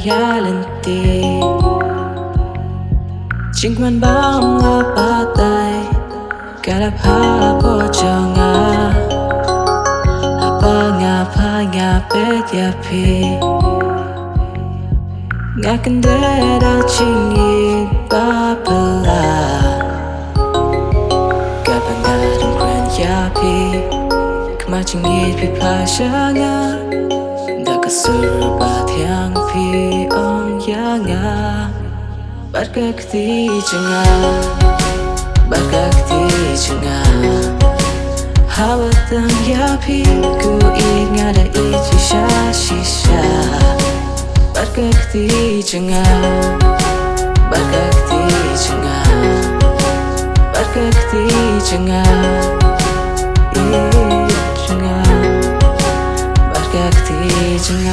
reality chính man bao ngã ba tay cả đáp hạ có cho ngã apa ngã bé ya pi ngã cần để đã chính ý ba pela cả ba ngã đừng quên ya pi mà chính ý pi pa sa ngã đã có sự ba thiang pi ông ya ngã bắt các tí chừng bắt các tí chừng hawa tang ya pi ku ingat ada itu sisa bắt các tí chừng bắt các tí chừng bắt các tí chừng bắt các tí chừng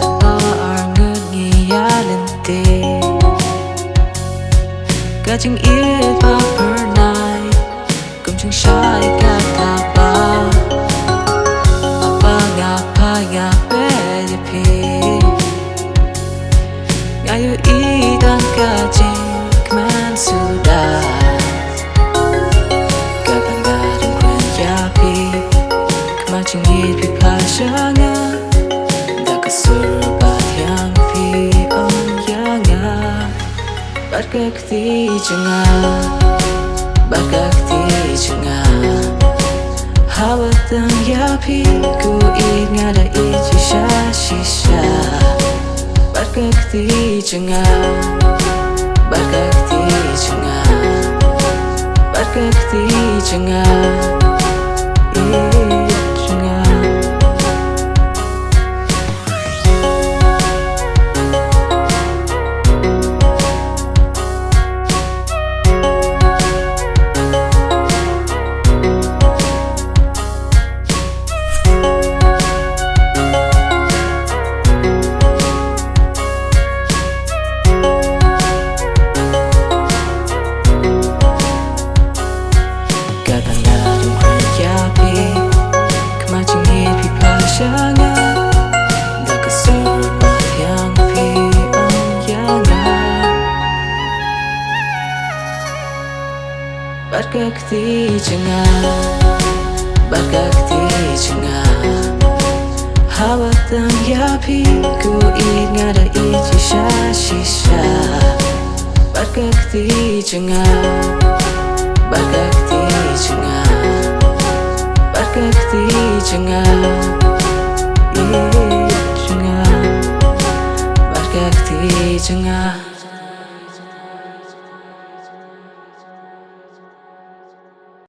kau arngut ngiya lente Kajing it pa per night Kum chung shai kata pa Apa nga pe di pi Ngayu idan kajing keman sudah Kapang gadang kwen yapi Kemacing it pi pa shanga Da kesurbat yang pi on yanga bắt các tí chừng bắt các tí chừng hawa tang ya pi ku ingat ada itu sisa bắt các tí chừng bắt các tí chừng bắt các tí chừng bắt các tí chừng bắt các tí chừng hawa tang ya pi ku ingat ada itu sisa bắt các tí chừng bắt các tí chừng bắt các tí chừng bắt các tí chừng